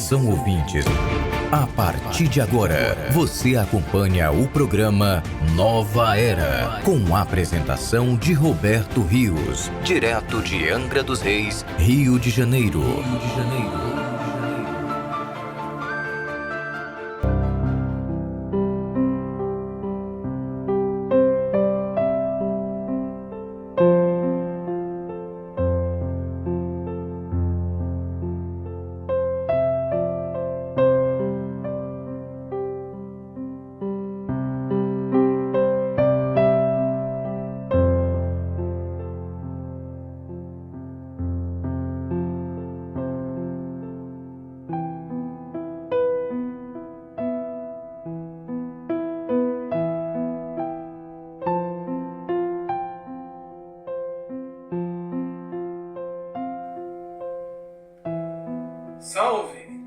Atenção ouvintes, a partir de agora, você acompanha o programa Nova Era, com a apresentação de Roberto Rios, direto de Angra dos Reis, Rio de Janeiro. Salve!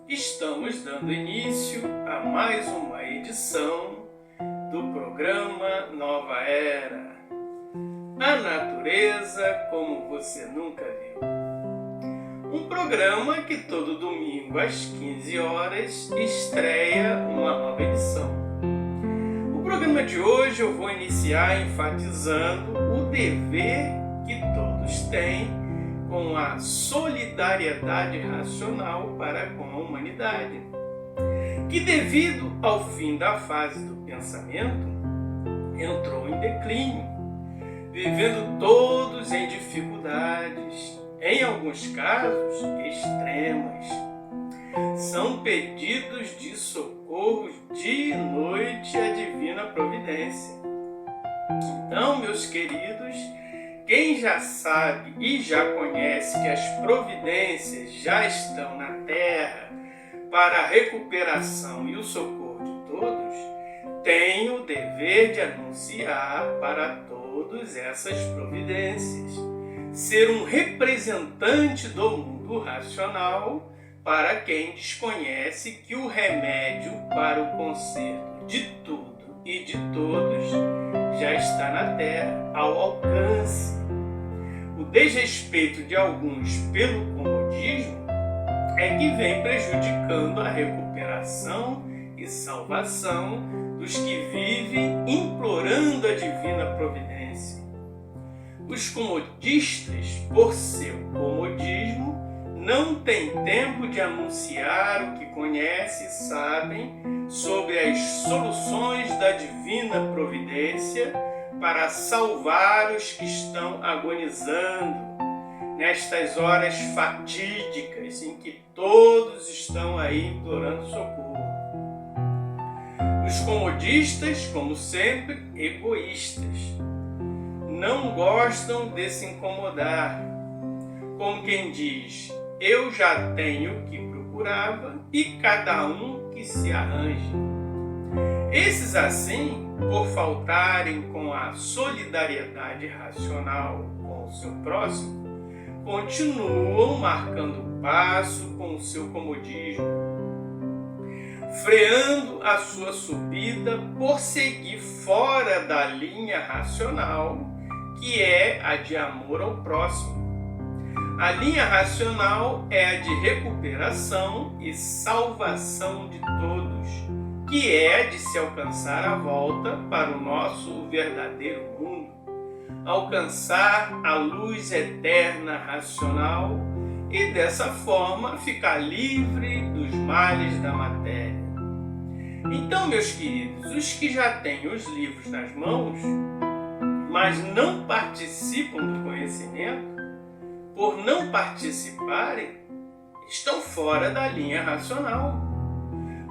Estamos dando início a mais uma edição do programa Nova Era. A natureza como você nunca viu. Um programa que todo domingo às 15 horas estreia uma nova edição. O programa de hoje eu vou iniciar enfatizando o dever que todos têm com a solidariedade racional para com a humanidade, que devido ao fim da fase do pensamento, entrou em declínio, vivendo todos em dificuldades, em alguns casos extremas. São pedidos de socorro dia e noite à divina providência. Então, meus queridos, quem já sabe e já conhece que as providências já estão na terra para a recuperação e o socorro de todos, tem o dever de anunciar para todas essas providências, ser um representante do mundo racional para quem desconhece que o remédio para o conserto de tudo e de todos já está na terra, ao alcance. O desrespeito de alguns pelo comodismo é que vem prejudicando a recuperação e salvação dos que vivem implorando a divina providência. Os comodistas, por seu comodismo, não têm tempo de anunciar o que conhecem e sabem sobre as soluções da divina providência para salvar os que estão agonizando nestas horas fatídicas em que todos estão aí implorando socorro. Os comodistas, como sempre, egoístas, não gostam de se incomodar, como quem diz: eu já tenho o que procurava e cada um que se arranje. Esses assim, por faltarem com a solidariedade racional com o seu próximo, continuam marcando passo com o seu comodismo, freando a sua subida por seguir fora da linha racional, que é a de amor ao próximo. A linha racional é a de recuperação e salvação de todos, que é a de se alcançar a volta para o nosso verdadeiro mundo, alcançar a luz eterna racional e dessa forma ficar livre dos males da matéria. Então, meus queridos, os que já têm os livros nas mãos, mas não participam do conhecimento, por não participarem, estão fora da linha racional.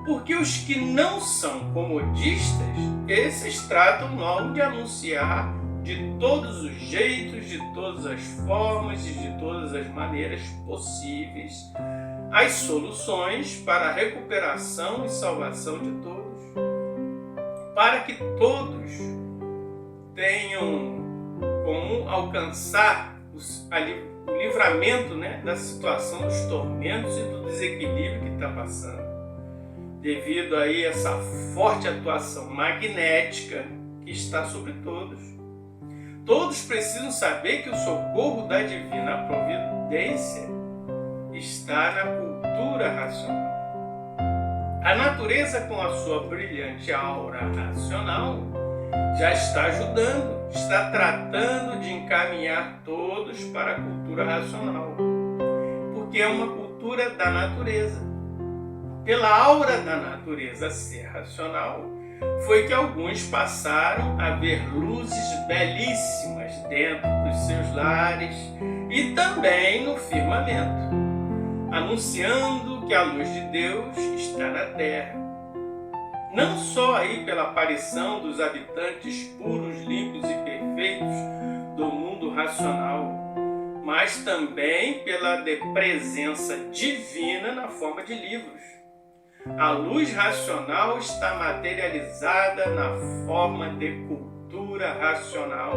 Porque os que não são comodistas, esses tratam logo de anunciar de todos os jeitos, de todas as formas e de todas as maneiras possíveis as soluções para a recuperação e salvação de todos, para que todos tenham como alcançar o livramento, da situação dos tormentos e do desequilíbrio que está passando, devido aí a essa forte atuação magnética que está sobre todos. Todos precisam saber que o socorro da divina providência está na cultura racional. A natureza, com a sua brilhante aura racional, já está ajudando, está tratando de encaminhar todos para a cultura racional, porque é uma cultura da natureza. Pela aura da natureza ser racional, foi que alguns passaram a ver luzes belíssimas dentro dos seus lares e também no firmamento, anunciando que a luz de Deus está na terra. Não só aí pela aparição dos habitantes puros, limpos e perfeitos do mundo racional, mas também pela presença divina na forma de livros. A luz racional está materializada na forma de cultura racional,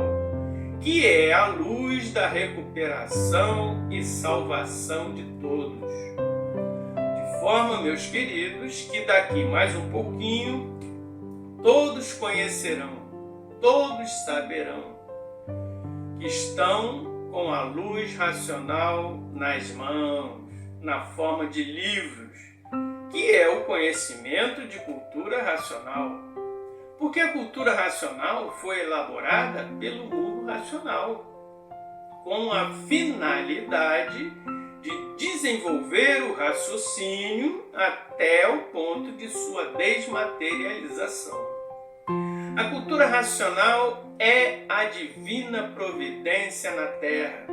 que é a luz da recuperação e salvação de todos. De forma, meus queridos, que daqui mais um pouquinho, todos conhecerão, todos saberão que estão com a luz racional nas mãos, na forma de livros, que é o conhecimento de cultura racional. Porque a cultura racional foi elaborada pelo mundo racional, com a finalidade de desenvolver o raciocínio até o ponto de sua desmaterialização. A cultura racional é a divina providência na Terra,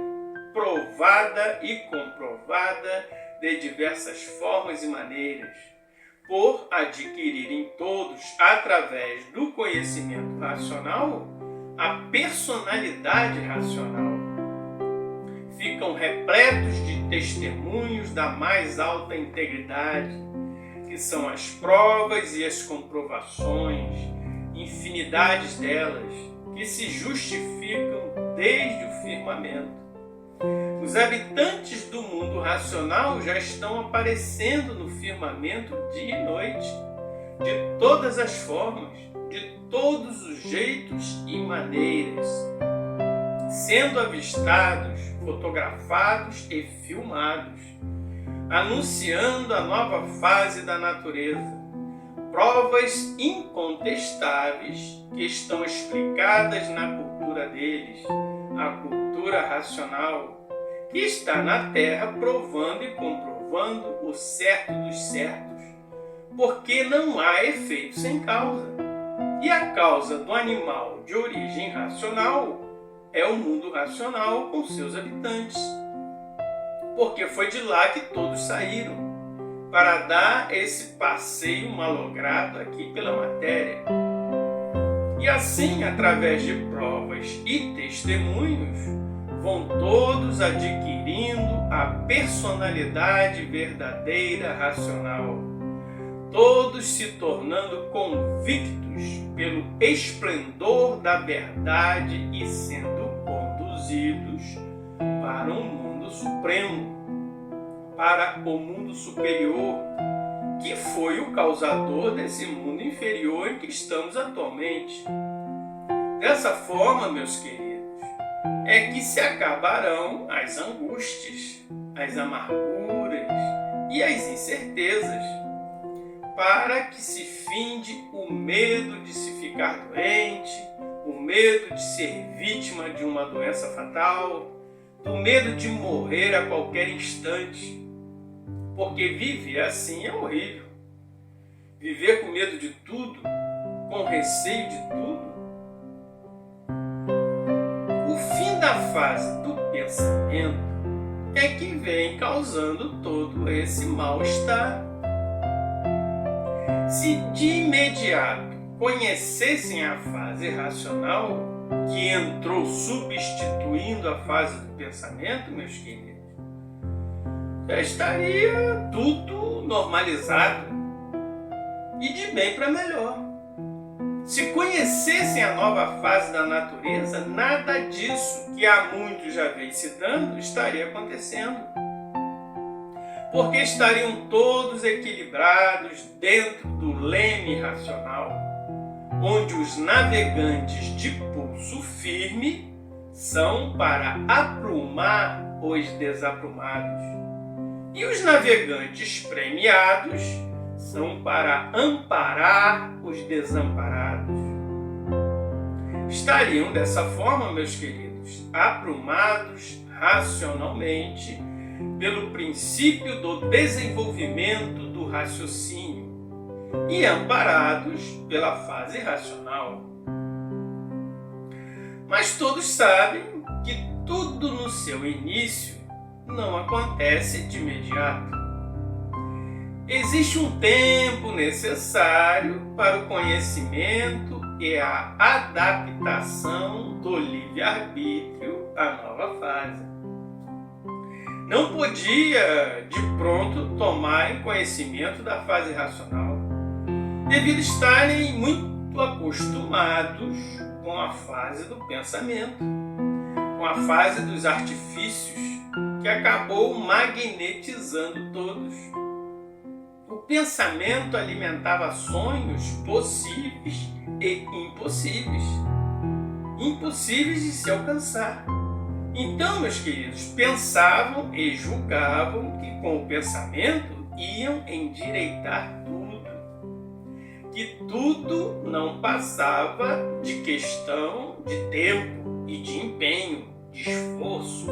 provada e comprovada de diversas formas e maneiras, por adquirirem todos, através do conhecimento racional, a personalidade racional. Ficam repletos de testemunhos da mais alta integridade, que são as provas e as comprovações, infinidades delas, que se justificam desde o firmamento. Os habitantes do mundo racional já estão aparecendo no firmamento dia e noite, de todas as formas, de todos os jeitos e maneiras, sendo avistados, fotografados e filmados, anunciando a nova fase da natureza. Provas incontestáveis que estão explicadas na cultura deles, a cultura racional, que está na Terra provando e comprovando o certo dos certos, porque não há efeito sem causa. E a causa do animal de origem racional é o mundo racional com seus habitantes, porque foi de lá que todos saíram, para dar esse passeio malogrado aqui pela matéria. E assim, através de provas e testemunhos, vão todos adquirindo a personalidade verdadeira racional, todos se tornando convictos pelo esplendor da verdade e sendo conduzidos para um mundo supremo, para o mundo superior, que foi o causador desse mundo inferior em que estamos atualmente. Dessa forma, meus queridos, é que se acabarão as angústias, as amarguras e as incertezas, para que se finde o medo de se ficar doente, o medo de ser vítima de uma doença fatal, o medo de morrer a qualquer instante, porque viver assim é horrível. Viver com medo de tudo, com receio de tudo. O fim da fase do pensamento é que vem causando todo esse mal-estar. Se de imediato conhecessem a fase racional, que entrou substituindo a fase do pensamento, meus queridos, já estaria tudo normalizado e de bem para melhor. Se conhecessem a nova fase da natureza, nada disso que há muito já vem citando estaria acontecendo. Porque estariam todos equilibrados dentro do leme racional, onde os navegantes de pulso firme são para aprumar os desaprumados, E os navegantes premiados são para amparar os desamparados. Estariam dessa forma, meus queridos, aprumados racionalmente pelo princípio do desenvolvimento do raciocínio e amparados pela fase racional. Mas todos sabem que tudo no seu início não acontece de imediato. Existe um tempo necessário para o conhecimento e a adaptação do livre-arbítrio à nova fase. Não podia, de pronto, tomar conhecimento da fase racional, devido estarem muito acostumados com a fase do pensamento, com a fase dos artifícios, que acabou magnetizando todos. O pensamento alimentava sonhos possíveis e impossíveis, impossíveis de se alcançar. Então, meus queridos, pensavam e julgavam que com o pensamento iam endireitar tudo, que tudo não passava de questão de tempo e de empenho, de esforço.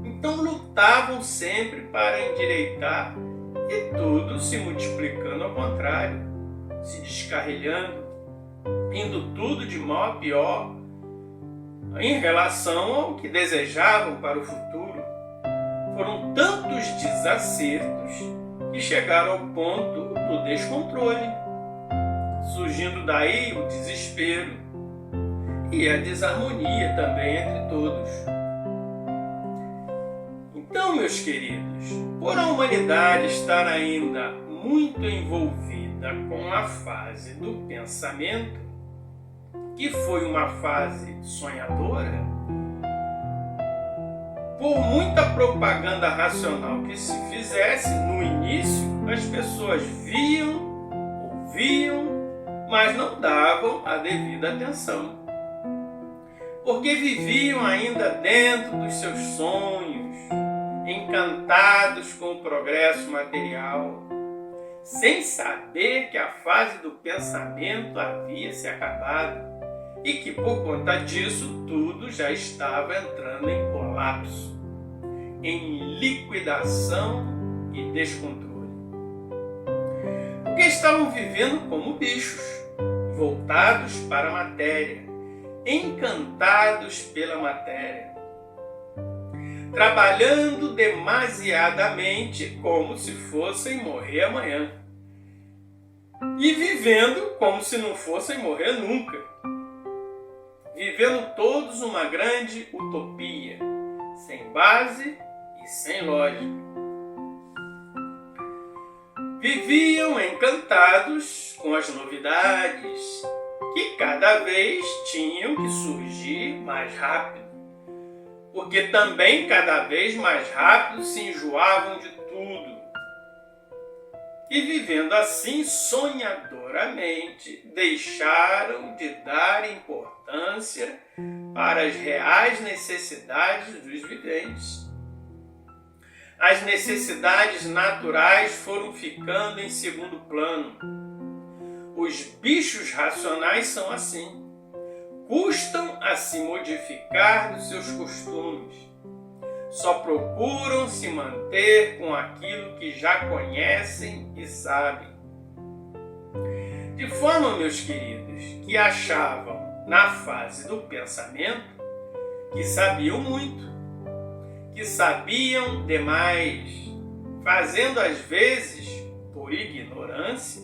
Então lutavam sempre para endireitar e tudo se multiplicando ao contrário, se descarrilhando, indo tudo de mal a pior em relação ao que desejavam para o futuro. Foram tantos desacertos que chegaram ao ponto do descontrole, surgindo daí o desespero e a desarmonia também entre todos. Então, meus queridos, por a humanidade estar ainda muito envolvida com a fase do pensamento, que foi uma fase sonhadora, por muita propaganda racional que se fizesse no início, as pessoas viam, ouviam, mas não davam a devida atenção, porque viviam ainda dentro dos seus sonhos, encantados com o progresso material, sem saber que a fase do pensamento havia se acabado e que por conta disso tudo já estava entrando em colapso, em liquidação e descontrole. Porque estavam vivendo como bichos, voltados para a matéria, encantados pela matéria, trabalhando demasiadamente como se fossem morrer amanhã e vivendo como se não fossem morrer nunca, vivendo todos uma grande utopia, sem base e sem lógica. Viviam encantados com as novidades que cada vez tinham que surgir mais rápido, porque também cada vez mais rápido se enjoavam de tudo. E vivendo assim sonhadoramente, deixaram de dar importância para as reais necessidades dos viventes. As necessidades naturais foram ficando em segundo plano. Os bichos racionais são assim. Custam a se modificar dos seus costumes. Só procuram se manter com aquilo que já conhecem e sabem. De forma, meus queridos, que achavam na fase do pensamento que sabiam muito, que sabiam demais, fazendo às vezes, por ignorância,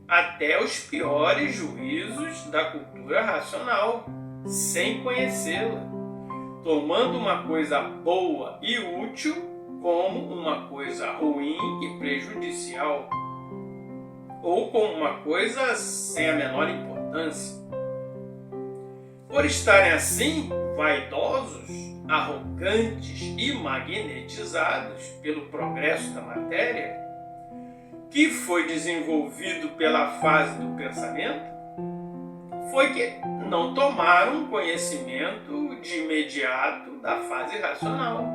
até os piores juízos da cultura racional, sem conhecê-la, tomando uma coisa boa e útil como uma coisa ruim e prejudicial, ou como uma coisa sem a menor importância. Por estarem assim, vaidosos, arrogantes e magnetizados pelo progresso da matéria, que foi desenvolvido pela fase do pensamento, foi que não tomaram conhecimento de imediato da fase racional.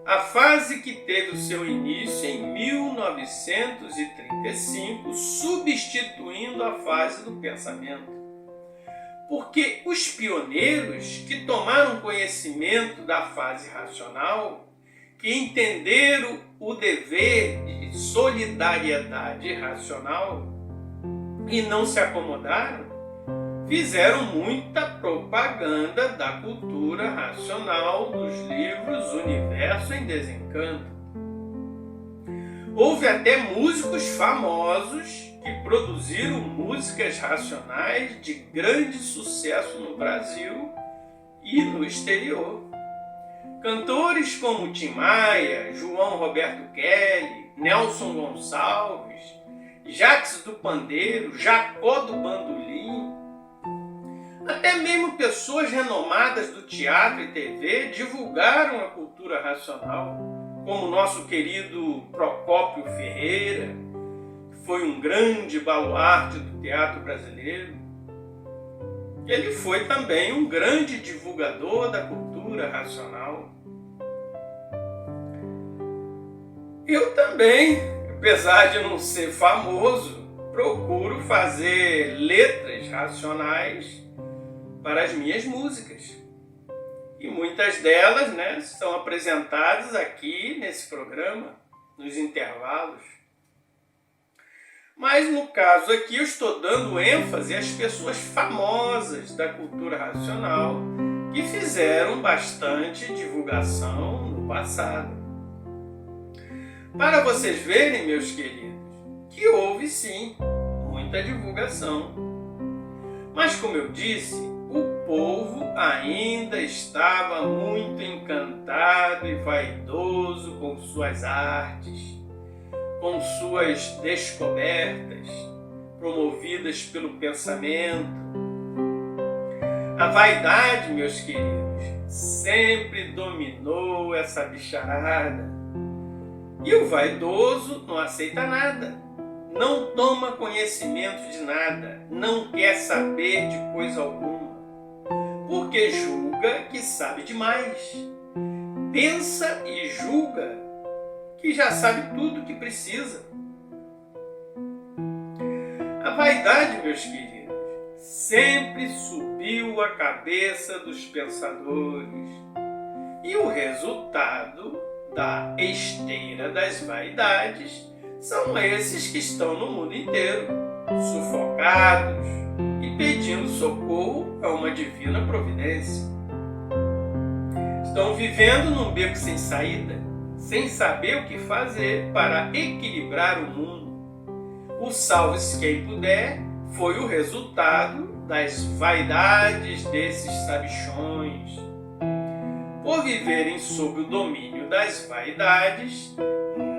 a fase que teve o seu início em 1935, substituindo a fase do pensamento. Porque os pioneiros que tomaram conhecimento da fase racional, que entenderam o dever de solidariedade racional e não se acomodaram, fizeram muita propaganda da cultura racional dos livros Universo em Desencanto. Houve até músicos famosos que produziram músicas racionais de grande sucesso no Brasil e no exterior. Cantores como Tim Maia, João Roberto Kelly, Nelson Gonçalves, Jacques do Pandeiro, Jacó do Bandolim, até mesmo pessoas renomadas do teatro e TV divulgaram a cultura racional, como o nosso querido Procópio Ferreira, que foi um grande baluarte do teatro brasileiro. Ele foi também um grande divulgador da cultura racional. Eu também, apesar de não ser famoso, procuro fazer letras racionais para as minhas músicas. E muitas delas, são apresentadas aqui nesse programa, nos intervalos. Mas no caso aqui eu estou dando ênfase às pessoas famosas da cultura racional que fizeram bastante divulgação no passado. Para vocês verem, meus queridos, que houve sim muita divulgação. Mas como eu disse, o povo ainda estava muito encantado e vaidoso com suas artes, com suas descobertas promovidas pelo pensamento. A vaidade, meus queridos, sempre dominou essa bicharada. E o vaidoso não aceita nada, não toma conhecimento de nada, não quer saber de coisa alguma, porque julga que sabe demais. Pensa e julga que já sabe tudo o que precisa. A vaidade, meus queridos, sempre subiu a cabeça dos pensadores. E o resultado da esteira das vaidades são esses que estão no mundo inteiro, sufocados e pedindo socorro a uma divina providência. Estão vivendo num beco sem saída, sem saber o que fazer para equilibrar o mundo. O salve-se quem puder foi o resultado das vaidades desses sabichões. Por viverem sob o domínio das vaidades,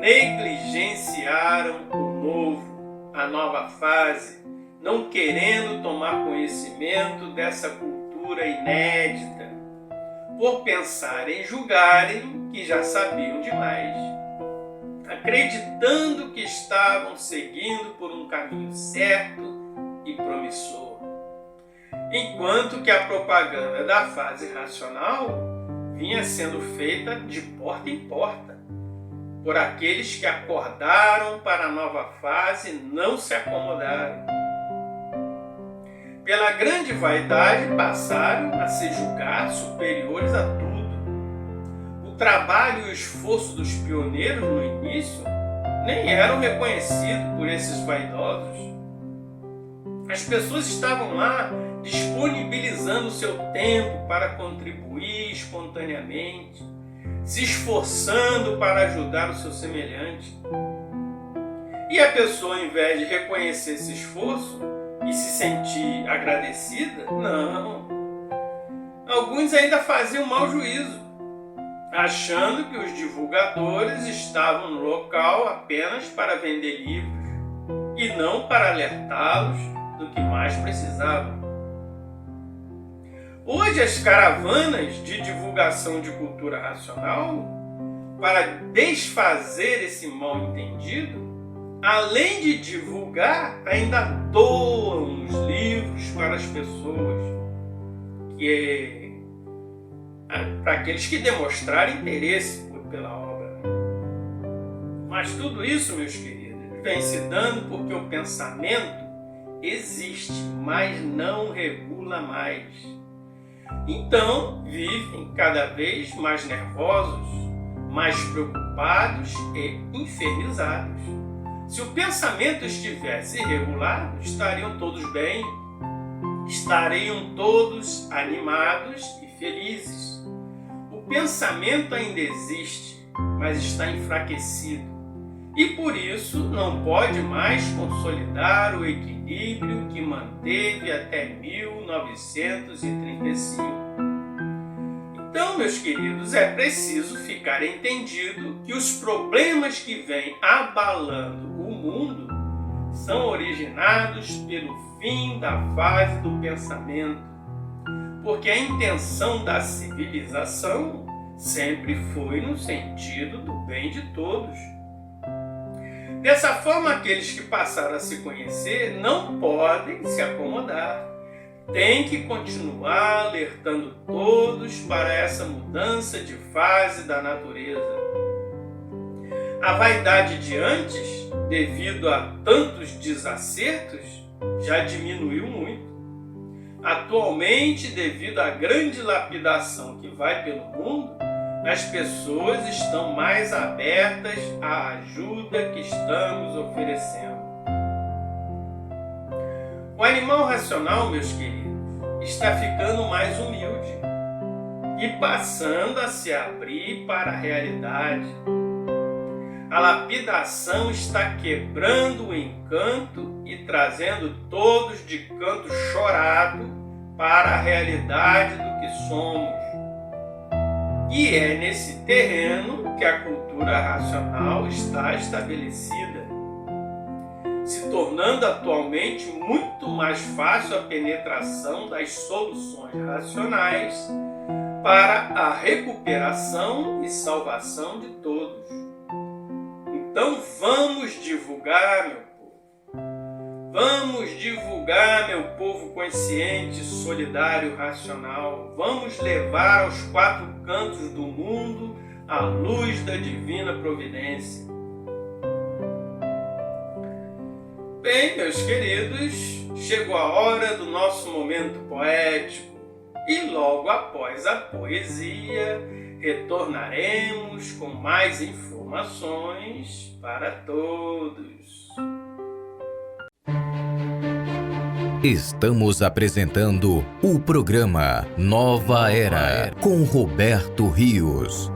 negligenciaram o novo, a nova fase, não querendo tomar conhecimento dessa cultura inédita, por pensarem e julgarem que já sabiam demais, acreditando que estavam seguindo por um caminho certo e promissor. Enquanto que a propaganda da fase racional vinha sendo feita de porta em porta, por aqueles que acordaram para a nova fase e não se acomodaram. Pela grande vaidade passaram a se julgar superiores a tudo. O trabalho e o esforço dos pioneiros no início nem eram reconhecidos por esses vaidosos. As pessoas estavam lá disponibilizando o seu tempo para contribuir espontaneamente, se esforçando para ajudar o seu semelhante. E a pessoa, ao invés de reconhecer esse esforço e se sentir agradecida, não. Alguns ainda faziam mau juízo, achando que os divulgadores estavam no local apenas para vender livros e não para alertá-los do que mais precisavam. Hoje as caravanas de divulgação de cultura racional, para desfazer esse mal-entendido, além de divulgar, ainda doam os livros para as pessoas, para aqueles que demonstrarem interesse por pela obra. Mas tudo isso, meus queridos, vem se dando porque o pensamento existe, mas não regula mais. Então, vivem cada vez mais nervosos, mais preocupados e enfermizados. Se o pensamento estivesse regulado, estariam todos bem, estariam todos animados e felizes. O pensamento ainda existe, mas está enfraquecido. E por isso não pode mais consolidar o equilíbrio que manteve até 1935. Então, meus queridos, é preciso ficar entendido que os problemas que vêm abalando o mundo são originados pelo fim da fase do pensamento, porque a intenção da civilização sempre foi no sentido do bem de todos. Dessa forma, aqueles que passaram a se conhecer não podem se acomodar. Tem que continuar alertando todos para essa mudança de fase da natureza. A vaidade de antes, devido a tantos desacertos, já diminuiu muito. Atualmente, devido à grande lapidação que vai pelo mundo, as pessoas estão mais abertas à ajuda que estamos oferecendo. O animal racional, meus queridos, está ficando mais humilde e passando a se abrir para a realidade. A lapidação está quebrando o encanto e trazendo todos de canto chorado para a realidade do que somos. E é nesse terreno que a cultura racional está estabelecida, se tornando atualmente muito mais fácil a penetração das soluções racionais para a recuperação e salvação de todos. Então vamos divulgar, meu povo. Vamos divulgar, meu povo consciente, solidário, racional. Vamos levar aos quatro cantos do mundo a luz da divina providência. Bem, meus queridos, chegou a hora do nosso momento poético e logo após a poesia retornaremos com mais informações para todos. Estamos apresentando o programa Nova Era com Roberto Rios.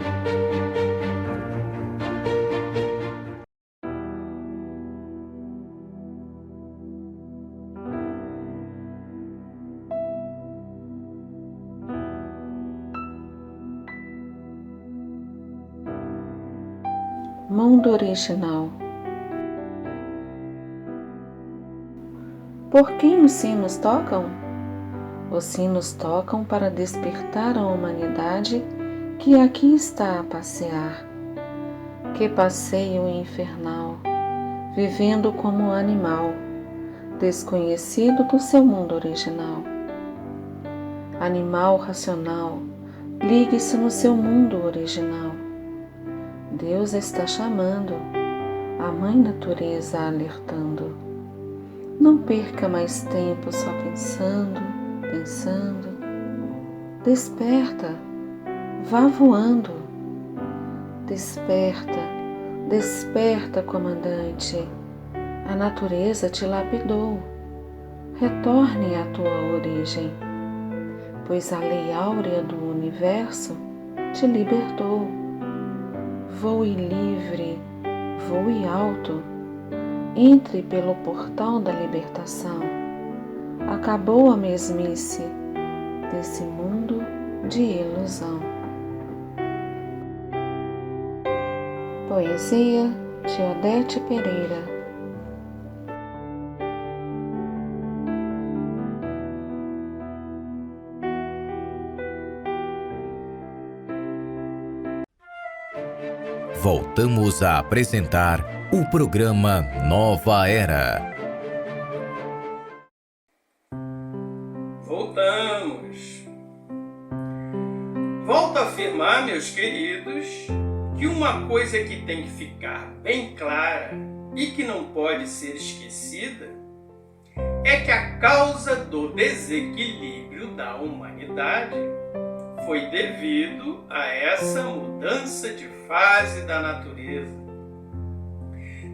Mundo original. Por quem os sinos tocam? Os sinos tocam para despertar a humanidade que aqui está a passear. Que passeio infernal, vivendo como animal, desconhecido do seu mundo original. Animal racional, ligue-se no seu mundo original. Deus está chamando, a Mãe Natureza alertando. Não perca mais tempo só pensando. Desperta, vá voando. Desperta, comandante. A natureza te lapidou. Retorne à tua origem, pois a lei áurea do universo te libertou. Voe livre, voe alto, entre pelo portal da libertação. Acabou a mesmice desse mundo de ilusão. Poesia de Odete Pereira. Voltamos a apresentar o programa Nova Era. Voltamos. Volto a afirmar, meus queridos, que uma coisa que tem que ficar bem clara e que não pode ser esquecida é que a causa do desequilíbrio da humanidade foi devido a essa mudança de fase da natureza.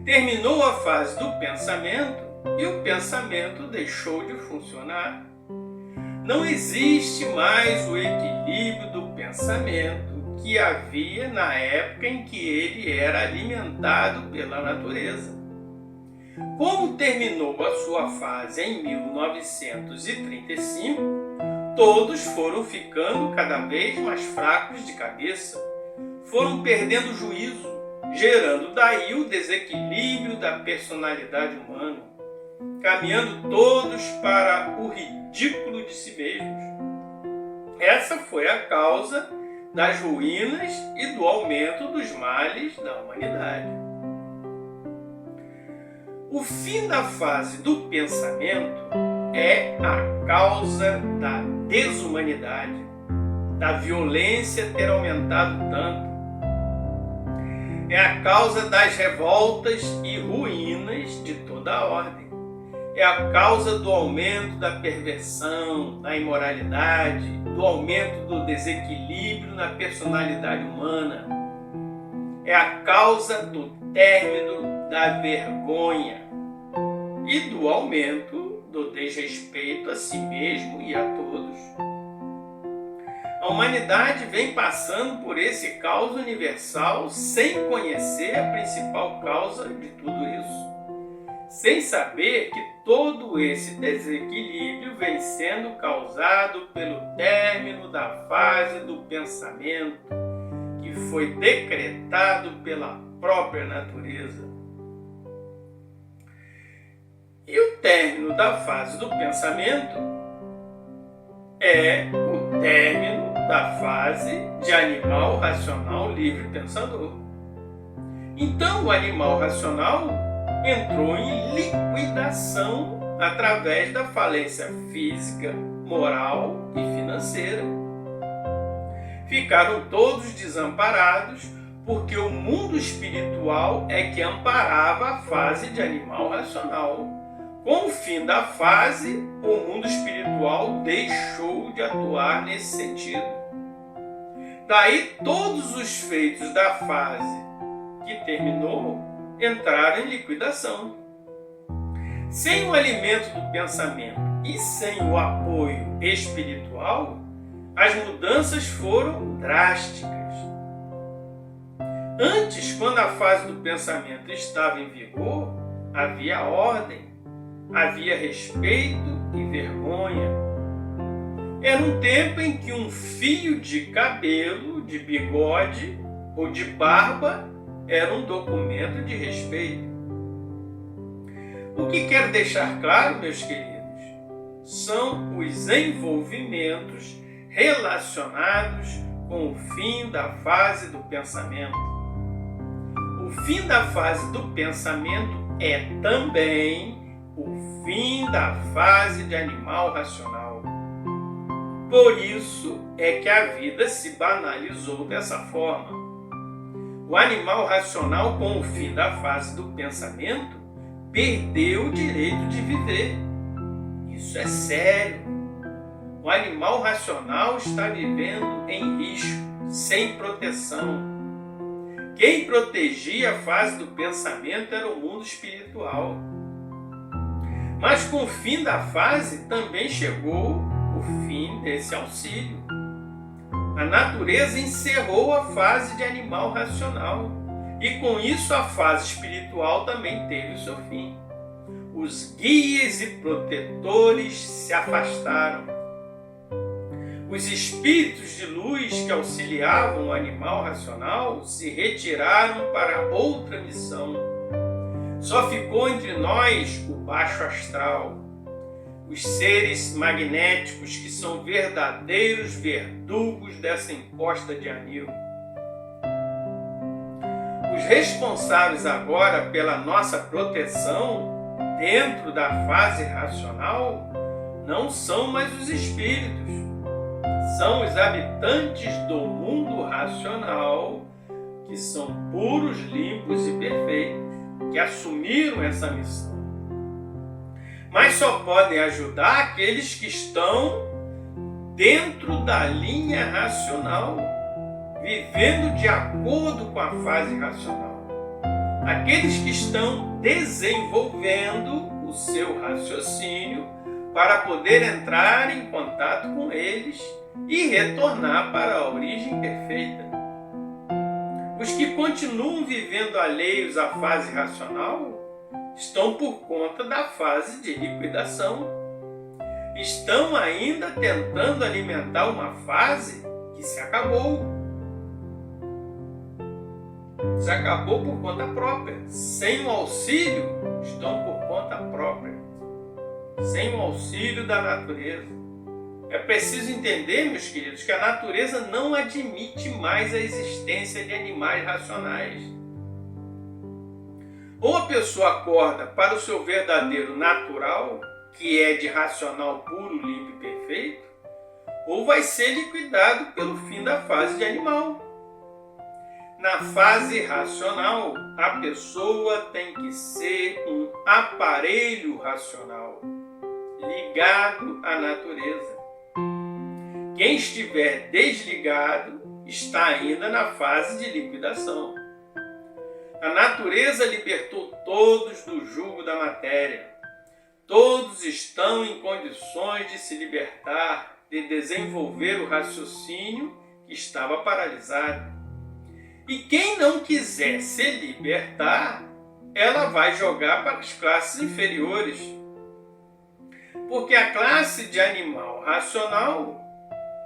Terminou a fase do pensamento e o pensamento deixou de funcionar. Não existe mais o equilíbrio do pensamento que havia na época em que ele era alimentado pela natureza. Como terminou a sua fase em 1935, todos foram ficando cada vez mais fracos de cabeça, foram perdendo o juízo, gerando daí o desequilíbrio da personalidade humana, caminhando todos para o ridículo de si mesmos. Essa foi a causa das ruínas e do aumento dos males da humanidade. O fim da fase do pensamento é a causa da desumanidade, da violência ter aumentado tanto. É a causa das revoltas e ruínas de toda a ordem. É a causa do aumento da perversão, da imoralidade, do aumento do desequilíbrio na personalidade humana. É a causa do término da vergonha e do aumento do desrespeito a si mesmo e a todos. A humanidade vem passando por esse caos universal sem conhecer a principal causa de tudo isso, sem saber que todo esse desequilíbrio vem sendo causado pelo término da fase do pensamento, que foi decretado pela própria natureza. E o término da fase do pensamento é o término da fase de animal racional livre pensador. Então o animal racional entrou em liquidação através da falência física, moral e financeira. Ficaram todos desamparados porque o mundo espiritual é que amparava a fase de animal racional. Com o fim da fase, o mundo espiritual deixou de atuar nesse sentido. Daí todos os feitos da fase que terminou entraram em liquidação. Sem o alimento do pensamento e sem o apoio espiritual, as mudanças foram drásticas. Antes, quando a fase do pensamento estava em vigor, havia ordem, havia respeito e vergonha. Era um tempo em que um fio de cabelo, de bigode ou de barba era um documento de respeito. O que quero deixar claro, meus queridos, são os envolvimentos relacionados com o fim da fase do pensamento. O fim da fase do pensamento é também o fim da fase de animal racional. Por isso é que a vida se banalizou dessa forma. O animal racional, com o fim da fase do pensamento, perdeu o direito de viver. Isso é sério. O animal racional está vivendo em risco, sem proteção. Quem protegia a fase do pensamento era o mundo espiritual. Mas com o fim da fase também chegou o fim desse auxílio. A natureza encerrou a fase de animal racional e com isso a fase espiritual também teve o seu fim. Os guias e protetores se afastaram. Os espíritos de luz que auxiliavam o animal racional se retiraram para outra missão. Só ficou entre nós o baixo astral, os seres magnéticos que são verdadeiros verdugos dessa imposta de anil. Os responsáveis agora pela nossa proteção dentro da fase racional não são mais os espíritos, são os habitantes do mundo racional que são puros, limpos e perfeitos, que assumiram essa missão. Mas só podem ajudar aqueles que estão dentro da linha racional, vivendo de acordo com a fase racional. Aqueles que estão desenvolvendo o seu raciocínio para poder entrar em contato com eles e retornar para a origem perfeita. Os que continuam vivendo alheios à fase racional estão por conta da fase de liquidação. Estão ainda tentando alimentar uma fase que se acabou. Se acabou por conta própria. Sem o auxílio, estão por conta própria. Sem o auxílio da natureza. É preciso entender, meus queridos, que a natureza não admite mais a existência de animais racionais. Ou a pessoa acorda para o seu verdadeiro natural, que é de racional puro, limpo e perfeito, ou vai ser liquidado pelo fim da fase de animal. Na fase racional, a pessoa tem que ser um aparelho racional, ligado à natureza. Quem estiver desligado está ainda na fase de liquidação. A natureza libertou todos do jugo da matéria. Todos estão em condições de se libertar, de desenvolver o raciocínio que estava paralisado. E quem não quiser se libertar, ela vai jogar para as classes inferiores. Porque a classe de animal racional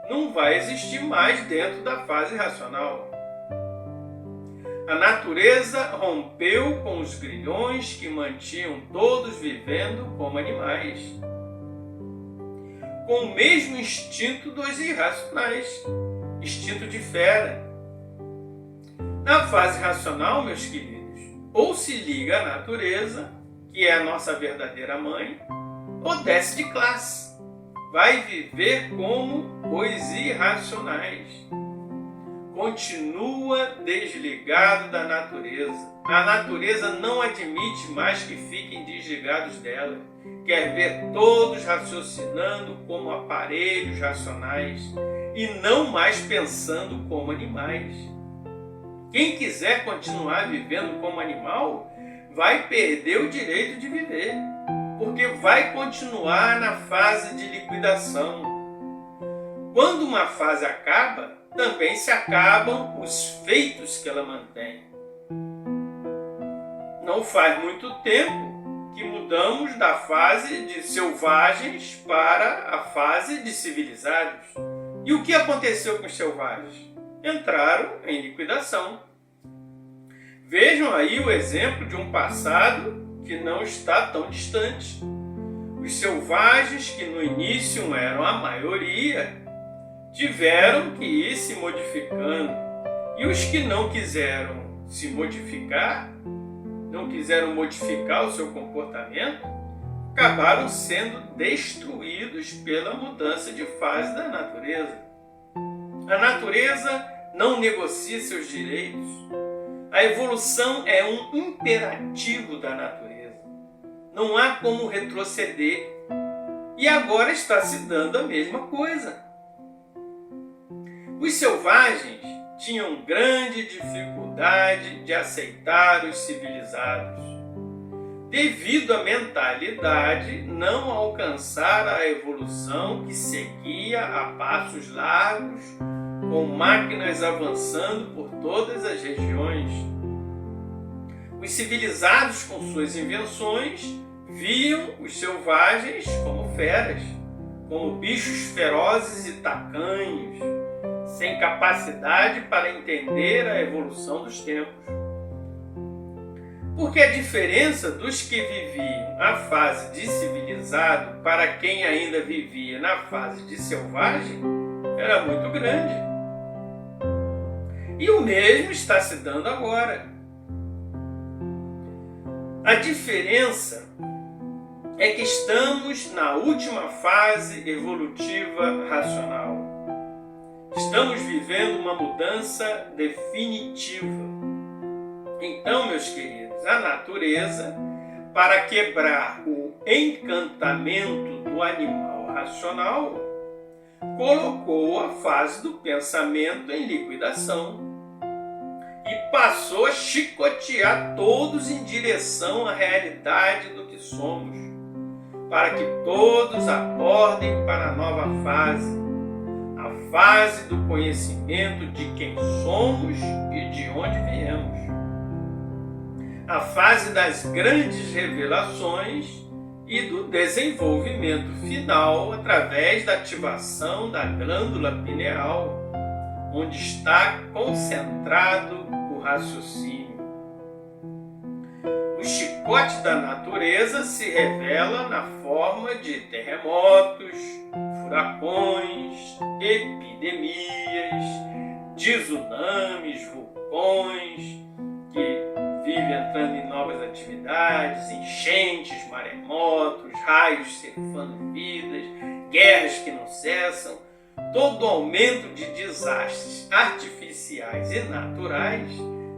não vai existir mais dentro da fase racional. A natureza rompeu com os grilhões que mantinham todos vivendo como animais, com o mesmo instinto dos irracionais, instinto de fera. Na fase racional, meus queridos, ou se liga à natureza, que é a nossa verdadeira mãe, ou desce de classe. Vai viver como os irracionais. Continua desligado da natureza. A natureza não admite mais que fiquem desligados dela. Quer ver todos raciocinando como aparelhos racionais e não mais pensando como animais. Quem quiser continuar vivendo como animal vai perder o direito de viver, porque vai continuar na fase de liquidação. Quando uma fase acaba, também se acabam os feitos que ela mantém. Não faz muito tempo que mudamos da fase de selvagens para a fase de civilizados. E o que aconteceu com os selvagens? Entraram em liquidação. Vejam aí o exemplo de um passado que não está tão distante. Os selvagens, que no início eram a maioria, tiveram que ir se modificando. E os que não quiseram se modificar, não quiseram modificar o seu comportamento, acabaram sendo destruídos pela mudança de fase da natureza. A natureza não negocia seus direitos. A evolução é um imperativo da natureza. Não há como retroceder. E agora está se dando a mesma coisa. Os selvagens tinham grande dificuldade de aceitar os civilizados, devido à mentalidade não alcançar a evolução que seguia a passos largos, com máquinas avançando por todas as regiões. Os civilizados, com suas invenções, viam os selvagens como feras, como bichos ferozes e tacanhos, sem capacidade para entender a evolução dos tempos. Porque a diferença dos que viviam a fase de civilizado para quem ainda vivia na fase de selvagem era muito grande. E o mesmo está se dando agora. A diferença é que estamos na última fase evolutiva racional. Estamos vivendo uma mudança definitiva. Então, meus queridos, a natureza, para quebrar o encantamento do animal racional, colocou a fase do pensamento em liquidação e passou a chicotear todos em direção à realidade do que somos, para que todos acordem para a nova fase, a fase do conhecimento de quem somos e de onde viemos, a fase das grandes revelações e do desenvolvimento final através da ativação da glândula pineal, onde está concentrado o raciocínio. O chicote da natureza se revela na forma de terremotos, furacões, epidemias, tsunamis, vulcões, que vivem entrando em novas atividades, enchentes, maremotos, raios ceifando vidas, guerras que não cessam. Todo aumento de desastres artificiais e naturais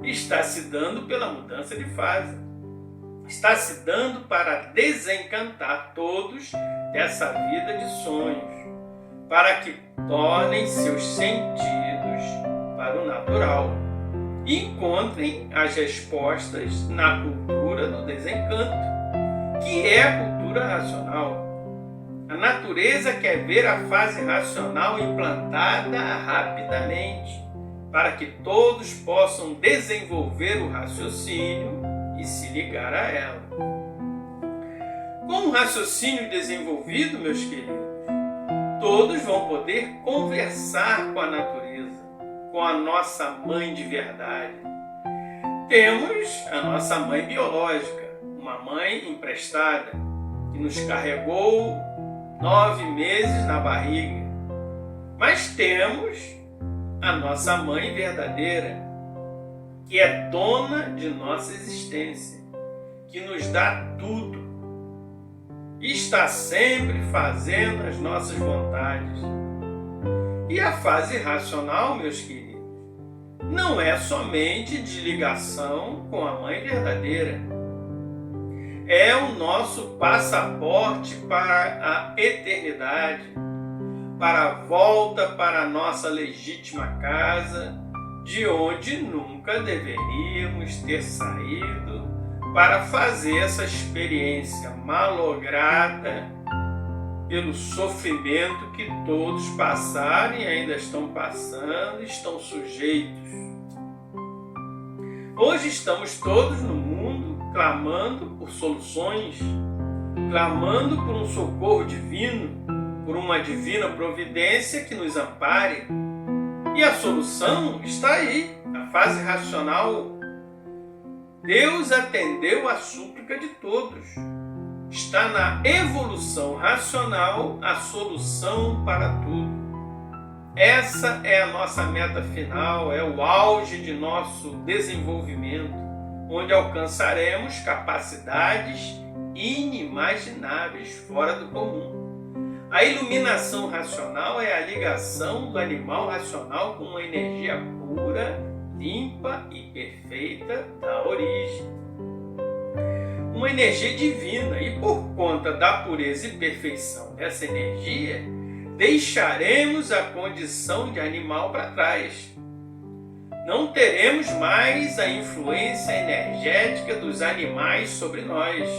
está se dando pela mudança de fase. Está se dando para desencantar todos dessa vida de sonhos, para que tornem seus sentidos para o natural e encontrem as respostas na cultura do desencanto, que é a cultura racional. A natureza quer ver a fase racional implantada rapidamente, para que todos possam desenvolver o raciocínio e se ligar a ela. Com o raciocínio desenvolvido, meus queridos, todos vão poder conversar com a natureza, com a nossa mãe de verdade. Temos a nossa mãe biológica, uma mãe emprestada, que nos carregou 9 meses na barriga. Mas temos a nossa mãe verdadeira, que é dona de nossa existência, que nos dá tudo e está sempre fazendo as nossas vontades. E a fase racional, meus queridos, não é somente de ligação com a mãe verdadeira. É o nosso passaporte para a eternidade, para a volta para a nossa legítima casa, de onde nunca deveríamos ter saído, para fazer essa experiência malograda pelo sofrimento que todos passaram e ainda estão passando, estão sujeitos. Hoje estamos todos no mundo clamando por soluções, clamando por um socorro divino, por uma divina providência que nos ampare. E a solução está aí, a fase racional. Deus atendeu a súplica de todos. Está na evolução racional a solução para tudo. Essa é a nossa meta final, é o auge de nosso desenvolvimento, onde alcançaremos capacidades inimagináveis, fora do comum. A iluminação racional é a ligação do animal racional com uma energia pura, limpa e perfeita da origem. Uma energia divina, e por conta da pureza e perfeição dessa energia, deixaremos a condição de animal para trás. Não teremos mais a influência energética dos animais sobre nós.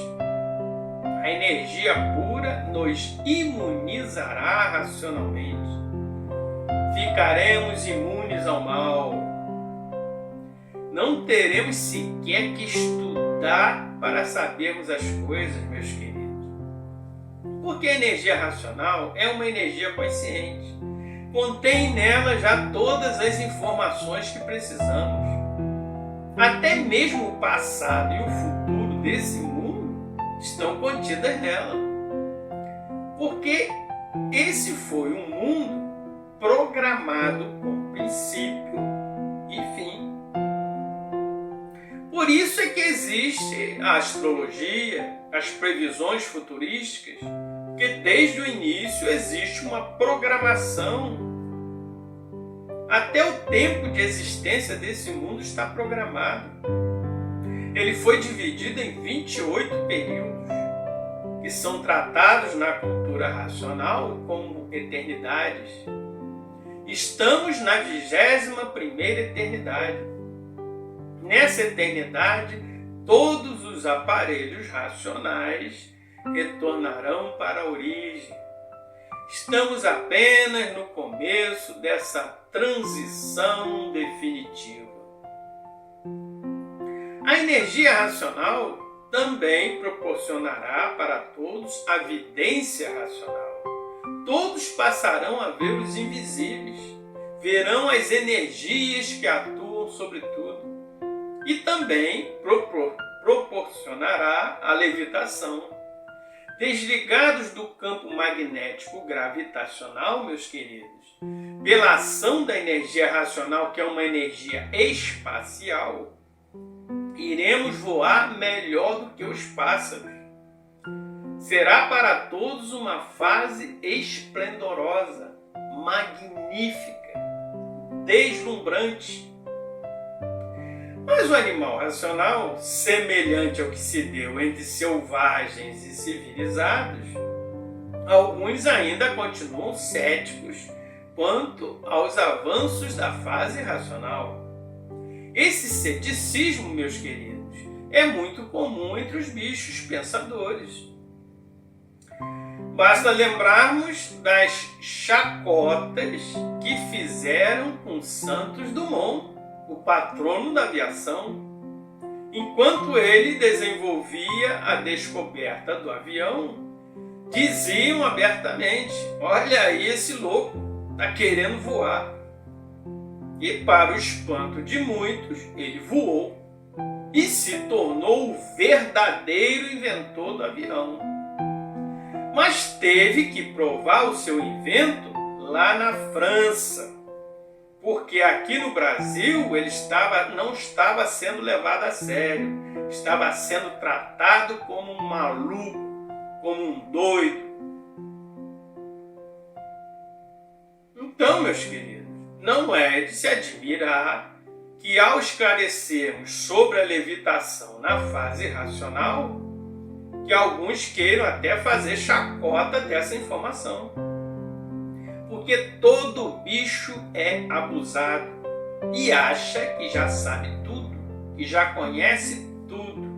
A energia pura nos imunizará racionalmente. Ficaremos imunes ao mal. Não teremos sequer que estudar para sabermos as coisas, meus queridos. Porque a energia racional é uma energia consciente. Contém nela já todas as informações que precisamos. Até mesmo o passado e o futuro desse mundo estão contidas nela. Porque esse foi um mundo programado com princípio e fim. Por isso é que existe a astrologia, as previsões futurísticas, porque desde o início existe uma programação Até o tempo de existência desse mundo está programado. Ele foi dividido em 28 períodos, que são tratados na cultura racional como eternidades. Estamos na 21ª eternidade. Nessa eternidade, todos os aparelhos racionais retornarão para a origem. Estamos apenas no começo dessa transição definitiva. A energia racional também proporcionará para todos a vidência racional. Todos passarão a ver os invisíveis, verão as energias que atuam sobre tudo e também proporcionará a levitação. Desligados do campo magnético gravitacional, meus queridos, pela ação da energia racional, que é uma energia espacial, iremos voar melhor do que os pássaros. Será para todos uma fase esplendorosa, magnífica, deslumbrante. Mas o animal racional, semelhante ao que se deu entre selvagens e civilizados, alguns ainda continuam céticos quanto aos avanços da fase racional. Esse ceticismo, meus queridos, é muito comum entre os bichos pensadores. Basta lembrarmos das chacotas que fizeram com Santos Dumont, o patrono da aviação, enquanto ele desenvolvia a descoberta do avião. Diziam abertamente: olha aí esse louco, está querendo voar. E para o espanto de muitos, ele voou e se tornou o verdadeiro inventor do avião. Mas teve que provar o seu invento lá na França, porque aqui no Brasil ele não estava sendo levado a sério, estava sendo tratado como um maluco, como um doido. Então, meus queridos, não é de se admirar que ao esclarecermos sobre a levitação na fase racional, que alguns queiram até fazer chacota dessa informação. Porque todo bicho é abusado e acha que já sabe tudo, que já conhece tudo,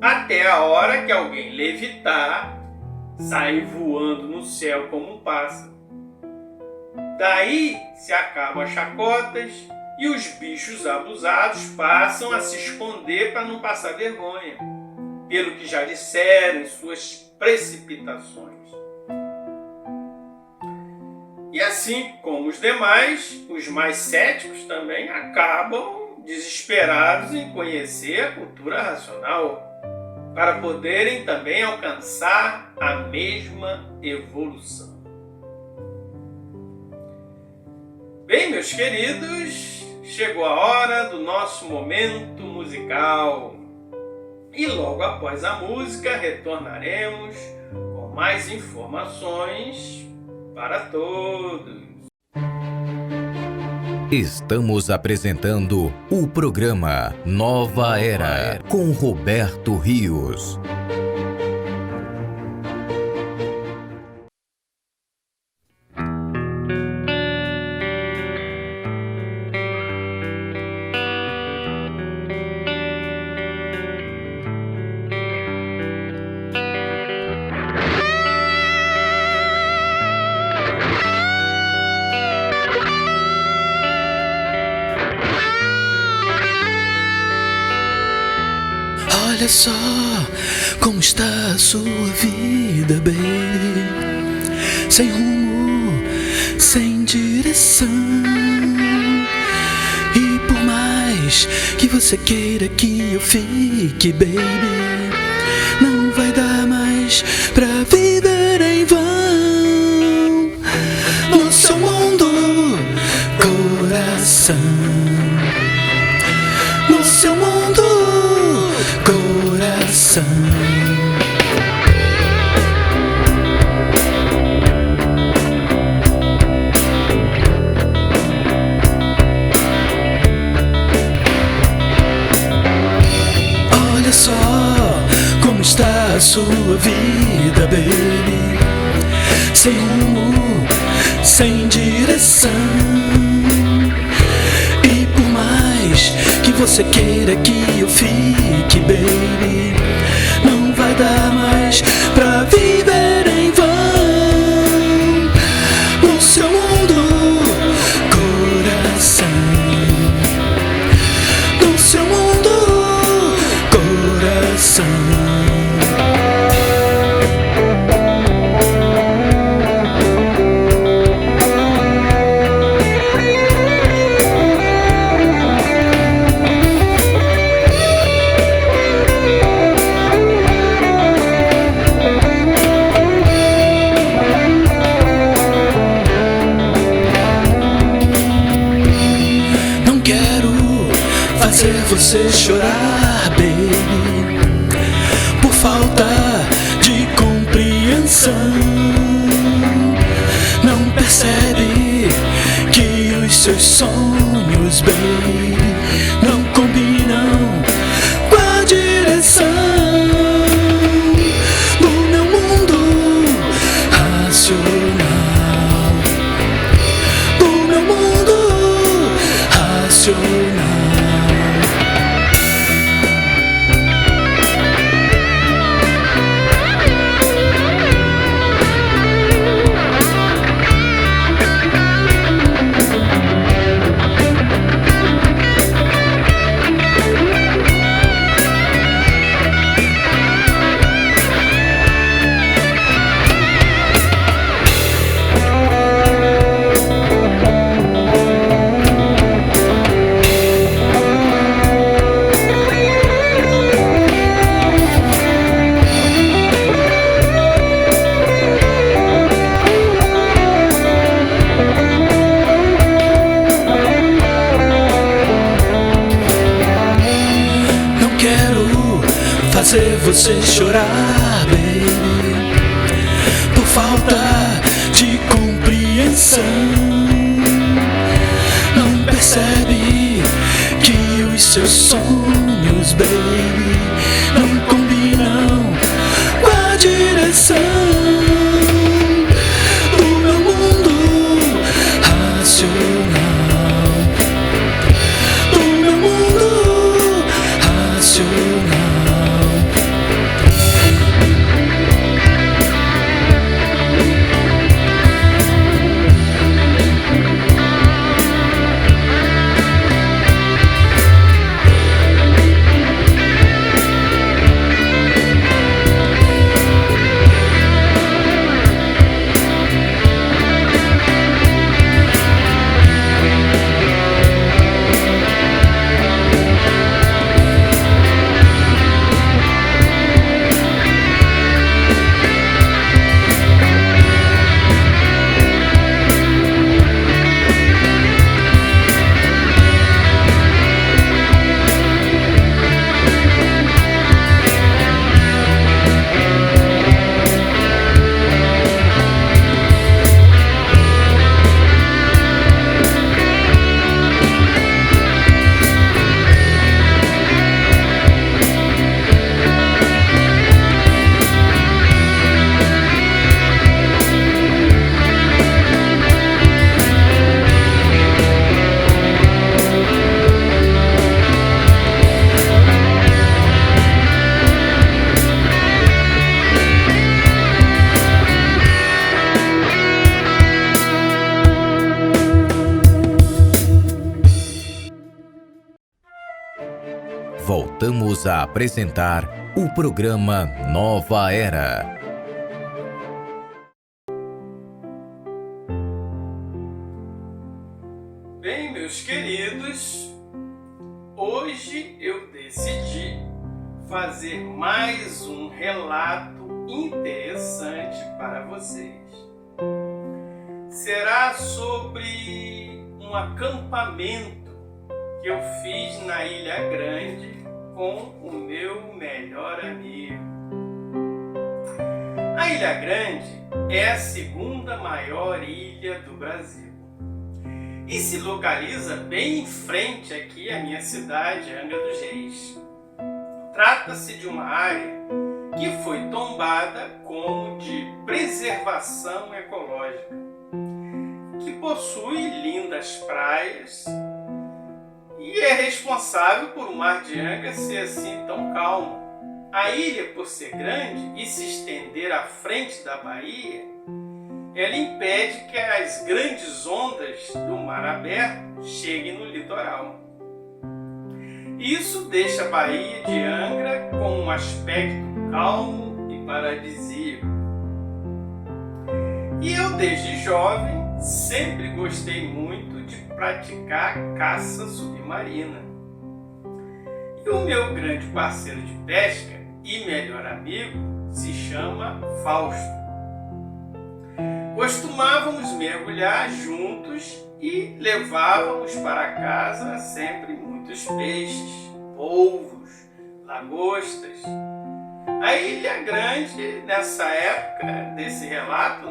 até a hora que alguém levitar, sair voando no céu como um pássaro. Daí se acabam as chacotas e os bichos abusados passam a se esconder para não passar vergonha, pelo que já disseram em suas precipitações. E assim como os demais, os mais céticos também acabam desesperados em conhecer a cultura racional, para poderem também alcançar a mesma evolução. Bem, meus queridos, chegou a hora do nosso momento musical. E logo após a música retornaremos com mais informações para todos. Estamos apresentando o programa Nova Era com Roberto Rios. Olha só como está a sua vida, baby. Sem rumo, sem direção. E por mais que você queira que eu fique, baby, não vai dar mais pra viver em vão. No seu mundo, coração. No seu mundo, coração. sua vida, baby. Sem rumo, sem direção. E por mais que você queira que eu fique, baby, não vai dar mais pra viver em vão. No seu mundo, coração. No seu mundo, coração. Você chorar, baby, por falta de compreensão. Não percebe que os seus sonhos, baby, não combinam com a direção do meu mundo racional. Do meu mundo racional. Fazer você chorar, baby, por falta de compreensão. Não percebe que os seus sonhos, baby, não combinam com a direção do meu mundo racional. Do meu mundo racional. Voltamos a apresentar o programa Nova Era. Bem, meus queridos, hoje eu decidi fazer mais um relato interessante para vocês. Será sobre um acampamento que eu fiz na Ilha Grande com o meu melhor amigo. A Ilha Grande é a segunda maior ilha do Brasil e se localiza bem em frente aqui à minha cidade, Angra dos Reis. Trata-se de uma área que foi tombada como de preservação ecológica, que possui lindas praias e é responsável por o mar de Angra ser assim tão calmo. A ilha, por ser grande e se estender à frente da baía, ela impede que as grandes ondas do mar aberto cheguem no litoral. Isso deixa a Baía de Angra com um aspecto calmo e paradisíaco. E eu, desde jovem, sempre gostei muito de praticar caça submarina. E o meu grande parceiro de pesca e melhor amigo se chama Fausto. Costumávamos mergulhar juntos e levávamos para casa sempre muitos peixes, polvos, lagostas. A Ilha Grande, nessa época desse relato,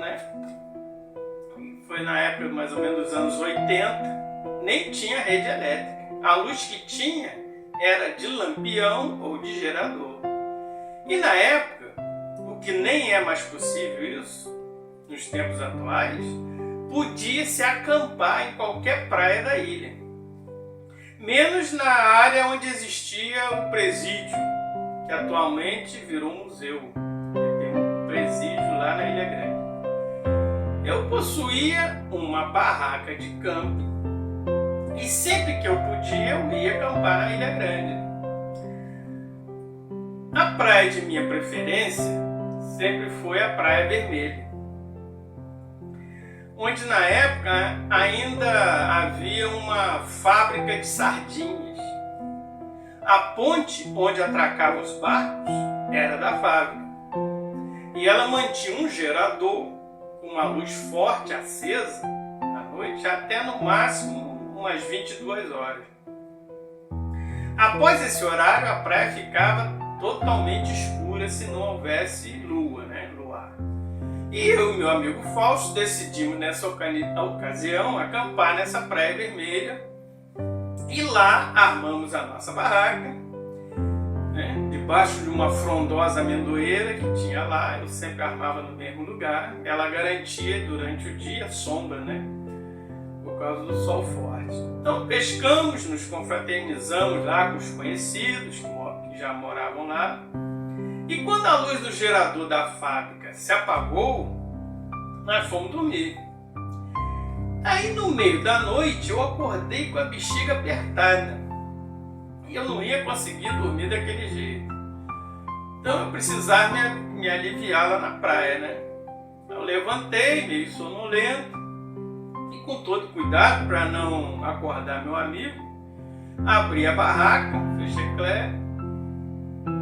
foi na época mais ou menos dos anos 80, nem tinha rede elétrica. A luz que tinha era de lampião ou de gerador. E na época, o que nem é mais possível isso, nos tempos atuais, podia-se acampar em qualquer praia da ilha, menos na área onde existia o presídio, que atualmente virou um museu. Tem um presídio lá na Ilha Grande. Eu possuía uma barraca de camping e sempre que eu podia eu ia acampar na Ilha Grande. A praia de minha preferência sempre foi a Praia Vermelha, onde na época ainda havia uma fábrica de sardinhas. A ponte onde atracavam os barcos era da fábrica e ela mantinha um gerador com uma luz forte acesa à noite até no máximo umas 22 horas. Após esse horário a praia ficava totalmente escura se não houvesse luar. E eu e meu amigo Fausto decidimos nessa ocasião acampar nessa Praia Vermelha e lá armamos a nossa barraca, debaixo de uma frondosa amendoeira que tinha lá. Eu sempre armava no mesmo lugar, ela garantia durante o dia sombra, por causa do sol forte. Então pescamos, nos confraternizamos lá com os conhecidos que já moravam lá. E quando a luz do gerador da fábrica se apagou, nós fomos dormir. Aí no meio da noite eu acordei com a bexiga apertada e eu não ia conseguir dormir daquele jeito. Então eu precisava me aliviar lá na praia, Eu levantei meio sonolento e com todo cuidado para não acordar meu amigo, abri a barraca, fechei Clé,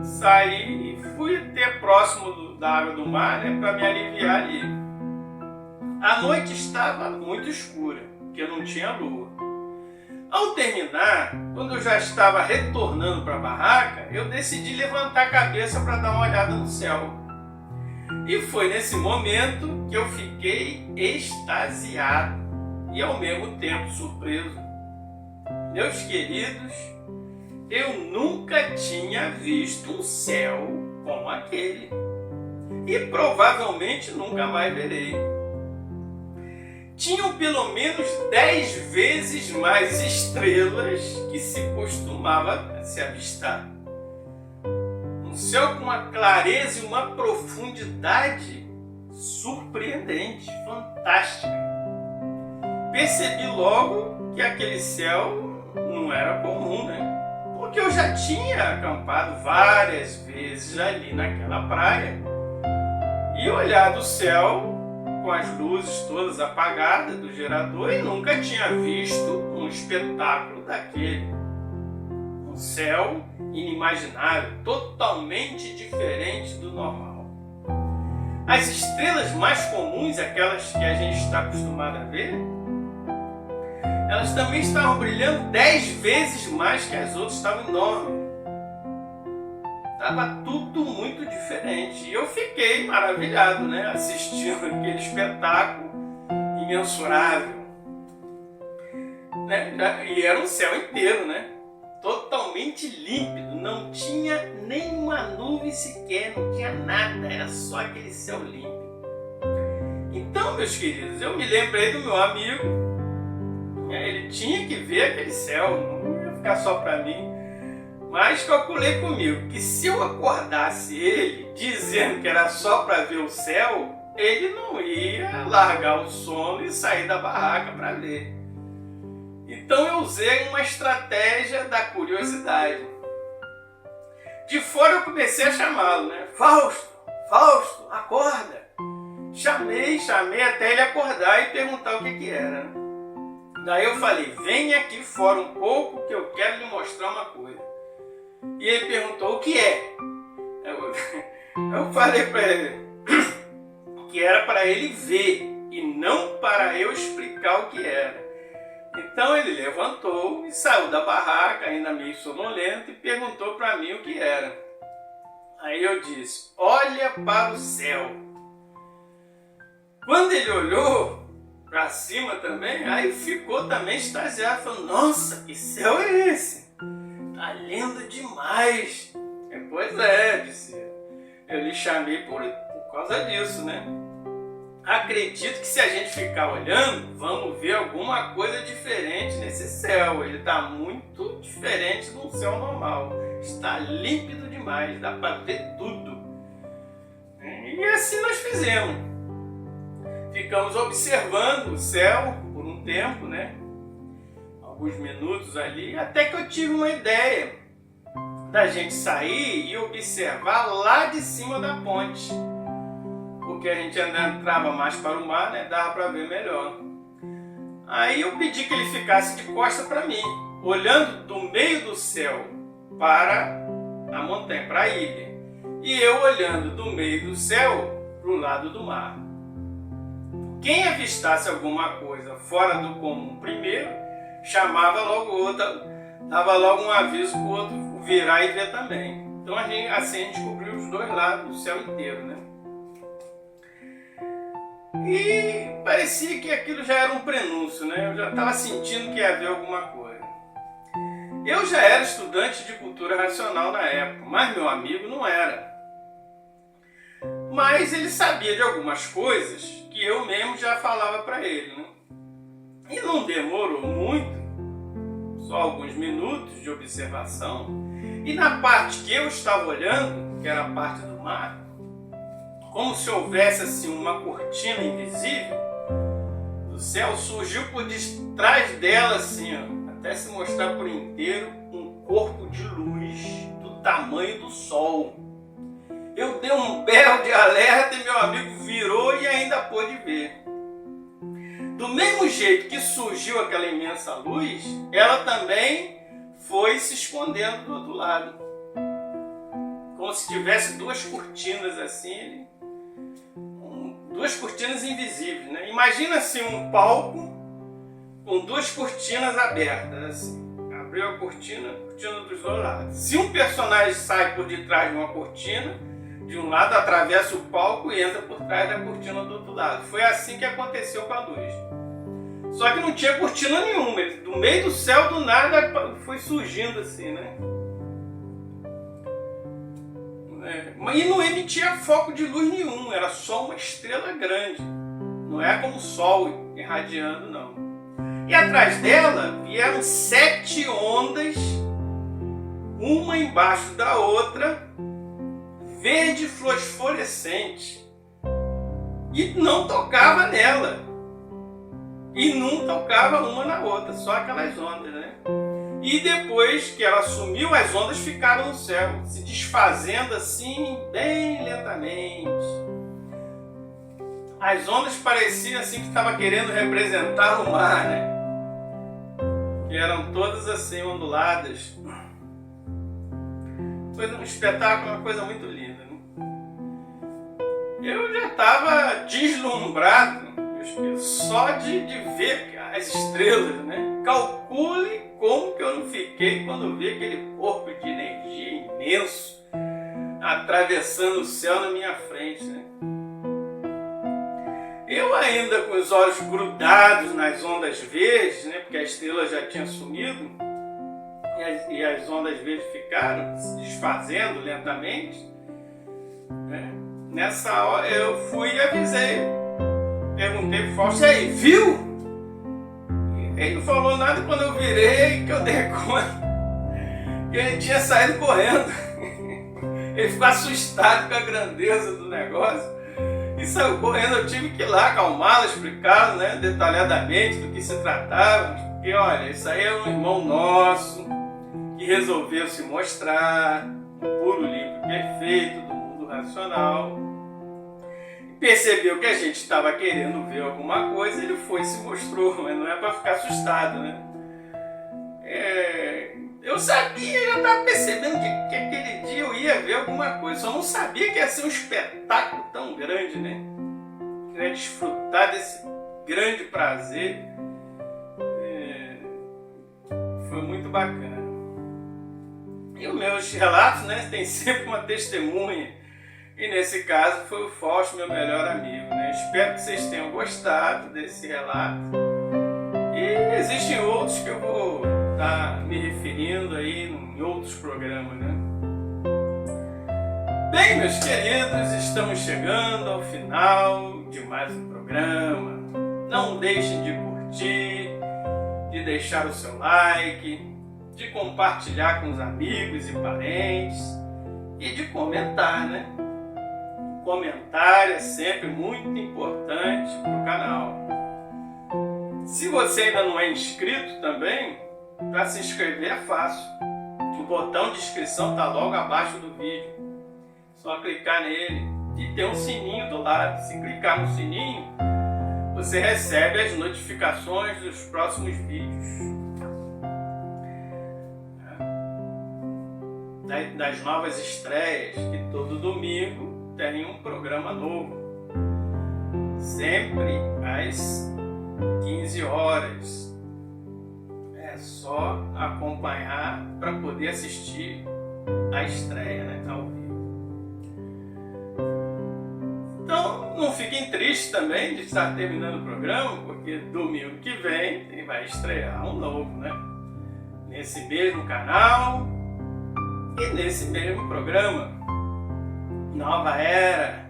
saí e fui até próximo da água do mar, para me aliviar ali. A noite estava muito escura, porque não tinha lua. Ao terminar, quando eu já estava retornando para a barraca, eu decidi levantar a cabeça para dar uma olhada no céu. E foi nesse momento que eu fiquei extasiado e ao mesmo tempo surpreso. Meus queridos, eu nunca tinha visto um céu como aquele e provavelmente nunca mais verei. Tinham pelo menos 10 vezes mais estrelas que se costumava se avistar. Um céu com uma clareza e uma profundidade surpreendente, fantástica. Percebi logo que aquele céu não era comum, porque eu já tinha acampado várias vezes ali naquela praia e olhado o céu com as luzes todas apagadas do gerador e nunca tinha visto um espetáculo daquele. Um céu inimaginável, totalmente diferente do normal. As estrelas mais comuns, aquelas que a gente está acostumado a ver, elas também estavam brilhando 10 vezes mais que as outras, estavam enormes. Estava tudo muito diferente. E eu fiquei maravilhado, assistindo aquele espetáculo imensurável. E era um céu inteiro, totalmente límpido, não tinha nenhuma nuvem sequer, não tinha nada, era só aquele céu límpido. Então, meus queridos, eu me lembrei do meu amigo, ele tinha que ver aquele céu, não ia ficar só para mim, mas calculei comigo que se eu acordasse ele dizendo que era só para ver o céu, ele não ia largar o sono e sair da barraca para ver. Então eu usei uma estratégia da curiosidade. De fora eu comecei a chamá-lo, né? Fausto, Fausto, acorda! Chamei até ele acordar e perguntar o que era. Daí eu falei, vem aqui fora um pouco que eu quero lhe mostrar uma coisa. E ele perguntou, o que é? Eu falei para ele que era para ele ver e não para eu explicar o que era. Então ele levantou e saiu da barraca, ainda meio sonolento, e perguntou para mim o que era. Aí eu disse, olha para o céu. Quando ele olhou para cima também, aí ficou também extasiado, falou, nossa, que céu é esse? Tá lindo demais. Pois é, disse eu lhe chamei por causa disso, né? Acredito que se a gente ficar olhando, vamos ver alguma coisa diferente nesse céu. Ele está muito diferente de um céu normal. Está límpido demais, dá para ver tudo. E assim nós fizemos. Ficamos observando o céu por um tempo, né? Alguns minutos ali, até que eu tive uma ideia da gente sair e observar lá de cima da ponte. Porque a gente entrava mais para o mar, né? Dava para ver melhor. Aí eu pedi que ele ficasse de costa para mim, olhando do meio do céu para a montanha, para a ilha. E eu olhando do meio do céu para o lado do mar. Quem avistasse alguma coisa fora do comum primeiro, chamava logo o outro, dava logo um aviso para o outro virar e ver também. Então assim a gente cobriu os dois lados, o céu inteiro, né? E parecia que aquilo já era um prenúncio, né? Eu já estava sentindo que ia haver alguma coisa. Eu já era estudante de cultura racional na época, mas meu amigo não era. Mas ele sabia de algumas coisas que eu mesmo já falava para ele, né? E não demorou muito, só alguns minutos de observação, e na parte que eu estava olhando, que era a parte do mar, como se houvesse assim uma cortina invisível do céu, surgiu por detrás dela assim, ó, até se mostrar por inteiro, um corpo de luz do tamanho do sol. Eu dei um berro de alerta e meu amigo virou e ainda pôde ver. Do mesmo jeito que surgiu aquela imensa luz, ela também foi se escondendo do outro lado. Como se tivesse duas cortinas assim, duas cortinas invisíveis, né? Imagina assim um palco com duas cortinas abertas, assim. Abriu a cortina dos dois lados. Se um personagem sai por detrás de uma cortina, de um lado atravessa o palco e entra por trás da cortina do outro lado. Foi assim que aconteceu com a luz. Só que não tinha cortina nenhuma. Ele, do meio do céu, do nada, foi surgindo assim, né? E não emitia foco de luz nenhum. Era só uma estrela grande. Não é como o sol irradiando, não. E atrás dela vieram 7 ondas, uma embaixo da outra, verde fosforescente, e não tocava nela, e não tocava uma na outra, só aquelas ondas, né? E depois que ela sumiu, as ondas ficaram no céu, se desfazendo assim, bem lentamente. As ondas pareciam assim que estava querendo representar o mar, né? Que eram todas assim onduladas. Foi um espetáculo, uma coisa muito linda, né? Eu já estava deslumbrado, meus filhos, só de ver as estrelas, né? Calcule como que eu não fiquei quando vi aquele corpo de energia imenso atravessando o céu na minha frente, né? Eu ainda com os olhos grudados nas ondas verdes, né? Porque a estrela já tinha sumido, e as ondas verdes ficaram se desfazendo lentamente, né? Nessa hora eu fui e avisei. Perguntei pro Fausto, e aí, viu? Ele não falou nada. Quando eu virei, que eu dei conta que ele tinha saído correndo. Ele ficou assustado com a grandeza do negócio e saiu correndo. Eu tive que ir lá acalmá-lo, explicá-lo, né, detalhadamente do que se tratava. Porque, olha, isso aí é um irmão nosso que resolveu se mostrar um puro livro perfeito do mundo racional. Percebeu que a gente estava querendo ver alguma coisa, ele foi e se mostrou, mas não é para ficar assustado, né? Eu sabia, eu já estava percebendo que aquele dia eu ia ver alguma coisa, só não sabia que ia ser um espetáculo tão grande, né? Que eu ia desfrutar desse grande prazer. Foi muito bacana. E os meus relatos, né, tem sempre uma testemunha. E nesse caso foi o Fausto, meu melhor amigo, né? Espero que vocês tenham gostado desse relato. E existem outros que eu vou estar me referindo aí em outros programas, né? Bem, meus queridos, estamos chegando ao final de mais um programa. Não deixem de curtir, de deixar o seu like, de compartilhar com os amigos e parentes e de comentar, né? Comentário é sempre muito importante para o canal. Se você ainda não é inscrito também, para se inscrever é fácil. O botão de inscrição está logo abaixo do vídeo. Só clicar nele e tem um sininho do lado. Se clicar no sininho, você recebe as notificações dos próximos vídeos. Das novas estreias, que todo domingo tem um programa novo, sempre às 15 horas. É só acompanhar para poder assistir a estreia, né, ao vivo. Então não fiquem tristes também de estar terminando o programa, porque domingo que vem vai estrear um novo, né? Nesse mesmo canal e nesse mesmo programa. Nova Era,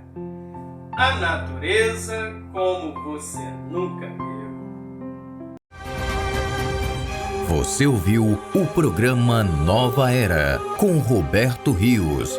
a natureza como você nunca viu. Você ouviu o programa Nova Era com Roberto Rios.